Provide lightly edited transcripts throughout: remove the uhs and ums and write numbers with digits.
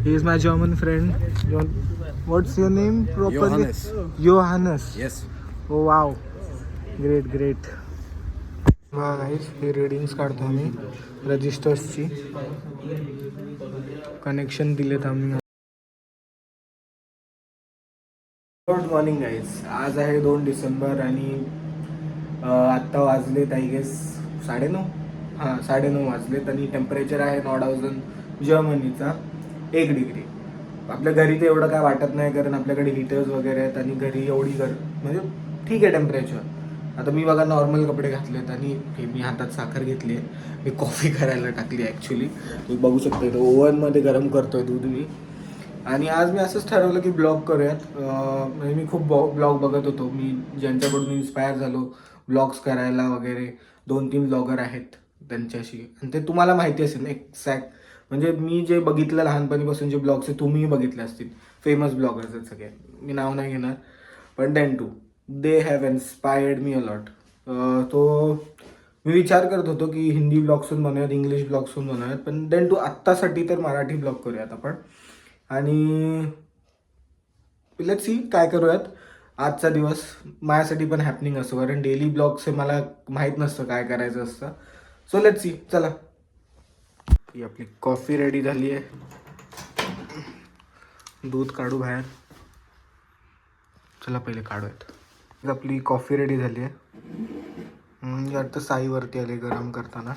He is my German friend. What's your name properly? Johannes. Johannes. Yes. Oh wow. Great, great. बघा guys, हे readings काढतो आम्ही रजिस्टर्सची. Connection दिलेत आम्ही. Good morning guys. आज आहे 2 डिसेंबर आणि आत्ता वाजलेत आय गेस 9:30. हां 9:30 वाजलेत आणि टेम्परेचर आहे नॉर्डाउझन जर्मनीचा 1 डिग्री. आपल्या घरी तर एवढं काय वाटत नाही कारण आपल्याकडे हीटर्स वगैरे आहेत आणि घरी एवढी म्हणजे ठीक आहे टेम्परेचर. आता मी बघा नॉर्मल कपडे घातलेत आणि हे मी हातात साखर घेतली आहे. मी कॉफी करायला टाकली ॲक्च्युली. मी बघू शकतो इथं ओव्हनमध्ये गरम करतोय दूध मी. आणि आज मी असंच ठरवलं की ब्लॉग करूयात. म्हणजे मी खूप ब्लॉग बघत होतो. मी ज्यांच्याकडून इन्स्पायर झालो ब्लॉग्स करायला वगैरे 2-3 ब्लॉगर आहेत त्यांच्याशी. आणि ते तुम्हाला माहिती असेल ना एक्झॅक्ट. म्हणजे मी जे बघितलं लहानपणीपासून जे ब्लॉग्स आहे तुम्हीही बघितले असतील. फेमस ब्लॉगर्स आहेत सगळे. मी नाव नाही घेणार पण then too they have inspired me a lot. तो मी विचार करत होतो की हिंदी ब्लॉग्सून बनवूयात, इंग्लिश ब्लॉग्सून बनवूयात, पण देन टू आत्तासाठी तर मराठी ब्लॉग करूयात आपण. आणि लेट्स सी काय करूयात. आजचा दिवस माझ्यासाठी पण हॅपनिंग असतो कारण डेली ब्लॉग्स हे मला माहीत नसतं काय करायचं असतं. So let's see. चला, ही आपली कॉफी रेडी झाली आहे. दूध काढू बाहेर. चला पहिले काढूयात. आपली कॉफी रेडी झाली आहे. वाटतं साईवरती आले गरम करताना.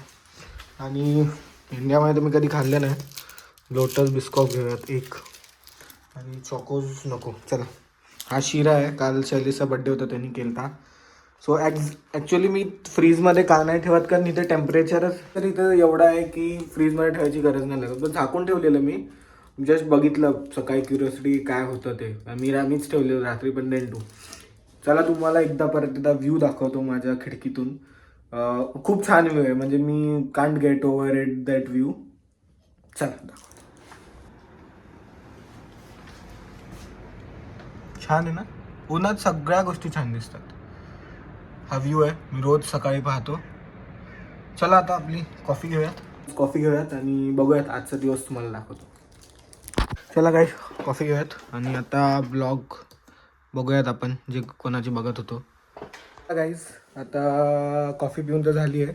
आणि इंडियामध्ये तर मी कधी खाल्लं नाही. लोटस बिस्कॉफ घेऊयात एक. आणि चॉकोज नको. चला, हा शिरा आहे. काल शैलीचा बड्डे होता त्यांनी केला. सो ॲक्च्युली मी फ्रीजमध्ये का नाही ठेवत कारण इथं टेम्परेचरच तर इथं एवढं आहे की फ्रीजमध्ये ठेवायची गरज नाही लागत. पण झाकून ठेवलेलं मी जस्ट बघितलं सकाळी क्युरियोसिटी काय होतं ते. मीच ठेवलेलं रात्री पण देन टू. चला तुम्हाला परत एकदा व्ह्यू दाखवतो माझ्या खिडकीतून. खूप छान व्ह्यू आहे. म्हणजे मी can't get over it that view. चला दाखवतो. छान आहे ना. उन्हात सगळ्या गोष्टी छान दिसतात. हा व्ह्यू आहे. मी रोज सकाळी पाहतो. चला आता आपली कॉफी घेऊयात आणि बघूयात आजचा दिवस तुम्हाला दाखवतो. चला गाईस, कॉफी घेऊयात आणि आता ब्लॉग बघूयात आपण जे कोणाची बघत होतो. गाईस, आता कॉफी पिऊन तर झाली आहे.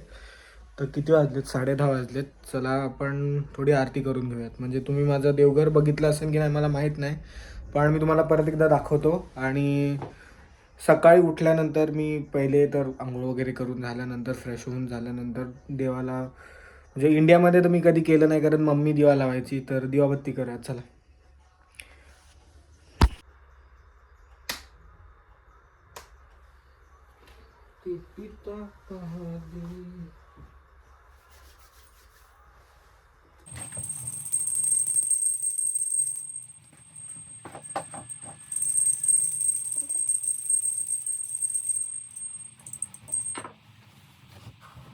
तर किती वाजलेत? 10:30 वाजलेत. चला आपण थोडी आरती करून घेऊयात. म्हणजे तुम्ही माझं देवघर बघितलं असेल की नाही मला माहीत नाही, पण मी तुम्हाला परत एकदा दाखवतो. आणि सकाळी उठल्यानंतर मी पहिले तर आंघोळ वगैरे करून झाल्यानंतर फ्रेश होऊन झाल्यानंतर देवाला, म्हणजे इंडियामध्ये तर मी कधी केलं नाही कारण मम्मी दिवा लावायची, तर दिवाबत्ती करूयात. चला.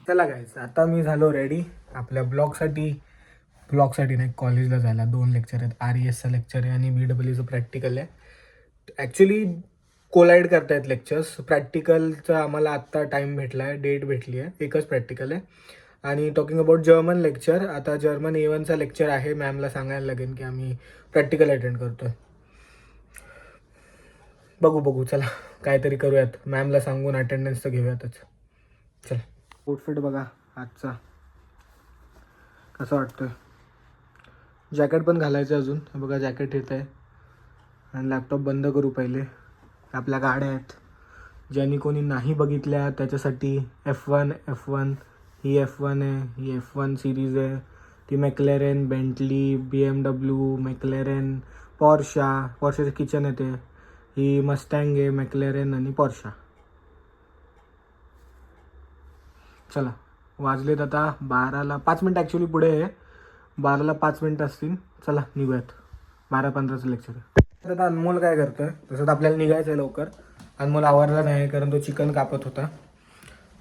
चला गाईस, आता मी झालो रेडी आपल्या ब्लॉगसाठी नाही, कॉलेजला जायला. 2 लेक्चर आहेत. RESचं लेक्चर आहे आणि BWचं प्रॅक्टिकल आहे. ॲक्च्युली कोलाईड करतायत लेक्चर्स. प्रॅक्टिकलचा आम्हाला आत्ता टाईम भेटला आहे, डेट भेटली आहे. एकच प्रॅक्टिकल आहे. आणि टॉकिंग अबाउट जर्मन लेक्चर, आता जर्मन A1चा लेक्चर आहे. मॅमला सांगायला लागेल की आम्ही प्रॅक्टिकल अटेंड करतो आहे. बघू चला काहीतरी करूयात. मॅमला सांगून अटेंडन्स तर घेऊयातच. चला. आउटफिट बघा आजचा कसं वाटतोय. जॅकेट पण घालायचं अजून. हे बघा जॅकेट येत आहे. आणि लॅपटॉप बंद करू पहिले. आपल्या गाड्या आहेत. ज्यांनी कोणी नाही बघितल्या त्याच्यासाठी F1 ही F1 आहे. ही F1 सिरीज आहे. ती मॅक्लेरेन, बेंटली, BMW, मॅक्लेरेन, पॉर्शाचं किचन येते. ही मस्टँग आहे, मॅक्लेरेन आणि पॉर्शा. चला, वाजलेत आता 12ला 5 मिनटं. ॲक्च्युली पुढे आहे 12ला 5 मिनटं असतील. चला निघूयात. 12:15चं लेक्चर आहे. आता अनमोल काय करतोय, तसं तर आपल्याला निघायचं आहे लवकर. अनमोल आवरला नाही कारण तो चिकन कापत होता.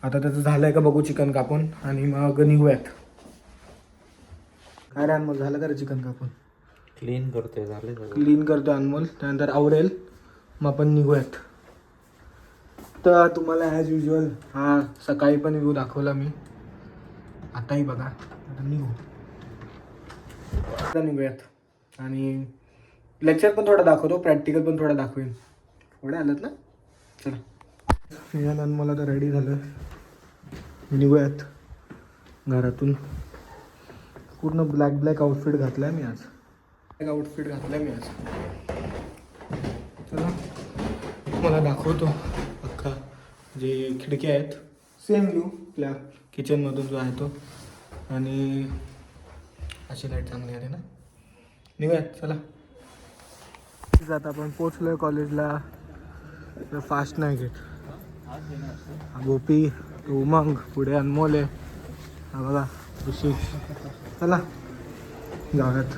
आता त्याचं झालं आहे का बघू चिकन कापून आणि मग निघूयात. काय रे अनमोल, झालं का रे चिकन कापून? क्लीन करतोय. झाले क्लीन करतो अनमोल. त्यानंतर आवरेल मग आपण निघूयात. तर तुम्हाला ॲज युजल हा सकाळी पण व्ह्यू दाखवला मी. आताही बघा. आता निघूयात. आणि लेक्चर पण थोडा दाखवतो, प्रॅक्टिकल पण थोडा दाखवेन. पुढे आलात ना, चला. या मला तर रेडी झालं, निघूयात घरातून. पूर्ण ब्लॅक आउटफिट घातला आहे मी आज. चला मला दाखवतो अख्खा जे खिडक्या आहेत सेम व्ह्यू आपल्या किचनमधून जो आहे तो. आणि अशी लाईट चांगली आली ना. निघूयात चला. आता आपण पोचलोय कॉलेजला. फास्ट नाही घेत. गोपी, उमंग, पुढे अनमोल आहे, हा बघा ऋषी. चला जाऊयात.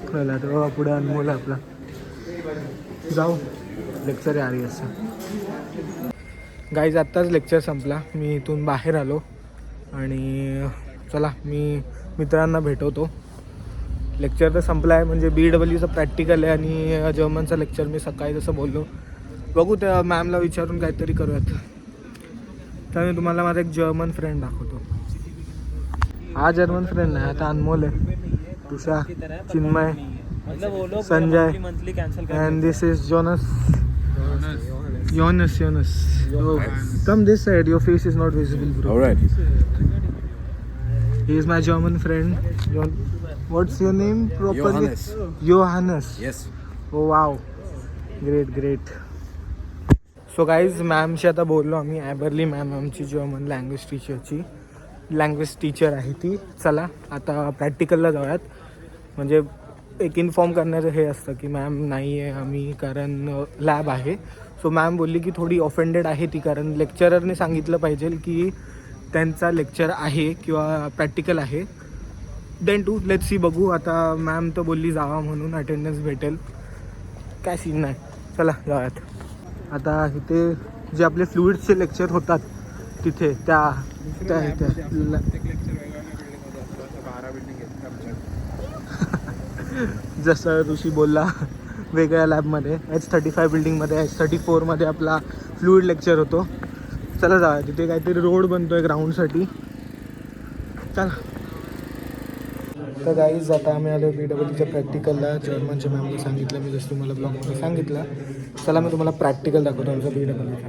कळलं तर बघा पुढे अनमोल आहे आपला. जाऊ, लेक्चर आहे RES. गाईज आत्ताच लेक्चर संपला, मी इथून बाहेर आलो आणि चला मी मित्रांना भेटवतो. लेक्चर तर संपला आहे, म्हणजे BWचं प्रॅक्टिकल आहे आणि जर्मनचं लेक्चर मी सकाळी जसं बोललो. बघू त्या मॅमला विचारून काहीतरी करूयात. तर मी तुम्हाला माझा एक जर्मन फ्रेंड दाखवतो. हा जर्मन फ्रेंड नाही, आता अनमोल आहे, tussah, Chinmay, Sanjay, and this is Jonas. Jonas. Oh, come this side. Your face is not visible, bro. All right. He is my German friend. What's your name properly? Johannes. Johannes. Yes. Oh wow. Great. So guys मॅमशी आता बोललो आम्ही. ॲबरली ma'am आमची German language teacher आहे ती. चला आता प्रॅक्टिकलला जाऊयात. म्हणजे एक इन्फॉर्म करण्याचं हे असतं की मॅम नाही आहे आम्ही, कारण लॅब आहे. सो मॅम बोलली की थोडी ऑफेंडेड आहे ती, कारण लेक्चररने सांगितलं पाहिजे की त्यांचा लेक्चर आहे किंवा प्रॅक्टिकल आहे. देन टू लेट्स सी, बघू आता. मॅम तर बोलली जावा म्हणून, अटेंडन्स भेटेल, काय सीन नाही. चला जाऊयात. आता इथे जे आपले फ्लुइड्सचे लेक्चर होतात तिथे त्या जसं ऋषी बोलला, वेगळ्या लॅबमध्ये H35 बिल्डिंगमध्ये H34मध्ये आपला फ्लुइड लेक्चर होतो. चला जाऊया. तिथे काहीतरी रोड बनतो आहे ग्राउंडसाठी. चला. तर गाईज आता आम्ही आलो BWच्या प्रॅक्टिकलला. जर्मनच्या मॅमने सांगितलं, मी जसं तुम्हाला ब्लॉगमध्ये सांगितलं. चला मी तुम्हाला प्रॅक्टिकल दाखवतो आमचं BWचं.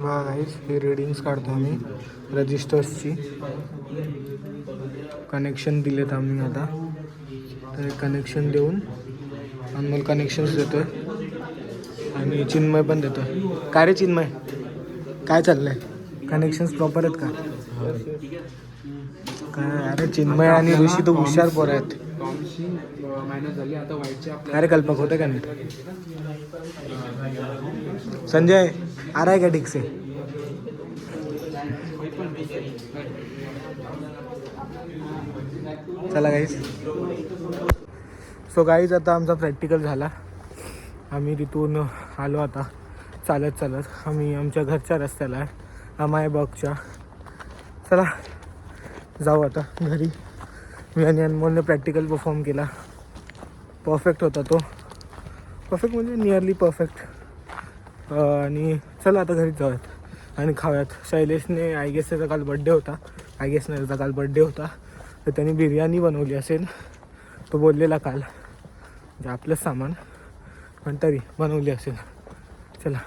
हा गाईज हे रीडिंग्स काढतो आम्ही रजिस्टर्सची. कनेक्शन दिलेत आम्ही आता. तर कनेक्शन देऊन अनमोल कनेक्शन्स देतो आहे आणि चिन्मय पण देतो आहे. काय रे चिन्मय, काय चाललं आहे? कनेक्शन्स प्रॉपर आहेत का? काय अरे चिन्मय आणि ऋषी तो हुशार पोर आहेत. अरे कल्पक होतं का नीट? संजय आ रहा है क्या ठीक से? चला गाईज. सो गाईज आता आमचा प्रॅक्टिकल झाला. आम्ही तिथून आलो आता चालत आम्ही आमच्या घरच्या रस्त्याला आहे, अमायबॉगच्या. चला जाऊ आता घरी. मी आणि अनमोलने प्रॅक्टिकल परफॉर्म केला. परफेक्ट होता तो. परफेक्ट म्हणजे नियरली परफेक्ट. आणि चला आता घरीच जाऊयात आणि खाऊयात. शैलेशने आय गेस त्याचा काल बड्डे होता. त्याचा काल बड्डे होता, तर त्यांनी बिर्याणी बनवली असेल, तो बोललेला काल. म्हणजे आपलंच सामान, पण तरी बनवली असेल. चला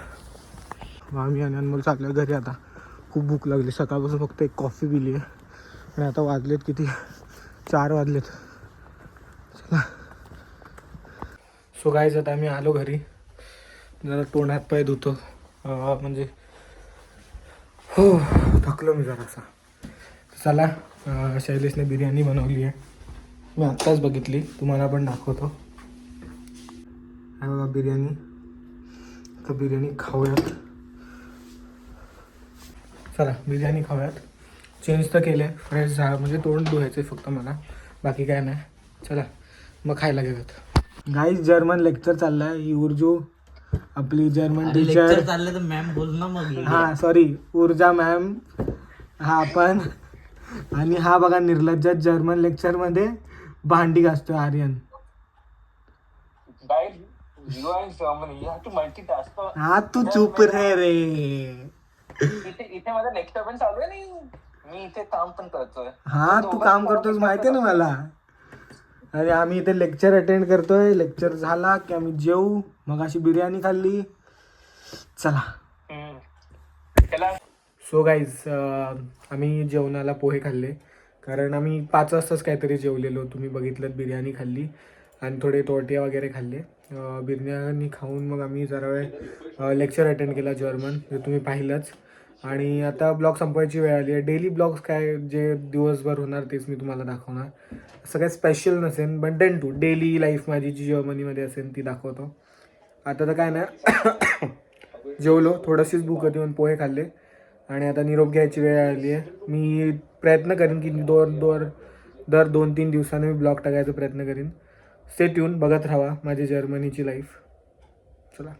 मग आम्ही आणि अनमोल चाललो घरी आता. खूप भूक लागली. सकाळपासून फक्त एक कॉफी पिली आहे आणि आता वाजलेत किती, 4 वाजलेत. चला. सो गाईज आता आम्ही आलो घरी. जरा तोंड हात पाय धुतो, म्हणजे हो थकलो मी जरासा. चला शैलेशने बिर्याणी बनवली आहे, मी आत्ताच बघितली, तुम्हाला पण दाखवतो. बघा बिर्याणी. तर बिर्याणी खाऊयात. चला बिर्याणी खाऊयात. चेंज तर केलं आहे, फ्रेश झालं, म्हणजे तोंड धुवायचं आहे फक्त मला, बाकी काय नाही. चला मग खायला घेऊयात. गाईज जर्मन लेक्चर चाललं आहे. ही उर्जू आपली जर्मन टीचर चाललं तर मॅम बोल ना मग. हां सॉरी, ऊर्जा मॅम. हा आपण. आणि हा बघा निर्लज्ज जर्मन लेक्चरमध्ये भांडी घासतो आर्यन. हा तू चुप रे रे. इथे माझा लेक्चर पण चालू आहे. नाही मी इथे काम पण करतोय. हा तू काम करतोस माहितीये ना मला. आणि आम्ही इथे लेक्चर अटेंड करतोय. लेक्चर झाला की आम्ही जेवू. मग अशी बिर्याणी खाल्ली. चला. त्याला सो गाईज आम्ही जेवणाला पोहे खाल्ले कारण आम्ही 5 वाजताच काहीतरी जेवलेलो. तुम्ही बघितलं बिर्याणी खाल्ली आणि थोडे तोरटिया वगैरे खाल्ले. बिर्याणी खाऊन मग आम्ही जरा वेळ लेक्चर अटेंड केला जर्मन, जे तुम्ही पाहिलंच. आणि आता ब्लॉग संपवायची वेळ आली आहे. डेली ब्लॉग्स काय जे दिवसभर होणार तेच मी तुम्हाला दाखवणार. असं काही स्पेशल नसेल, but then too daily life माझी जी जर्मनीमध्ये असेल ती दाखवतो. आता तर काय नाही, जेवलो, थोडंशीच भूक होती म्हणून पोहे खाल्ले आणि आता निरोप घ्यायची वेळ आली आहे. मी प्रयत्न करेन की दर 2-3 दिवसाने मी ब्लॉग टाकायचा प्रयत्न करेन. स्टे ट्यून, बघत राहा माझी जर्मनीची लाईफ. चला.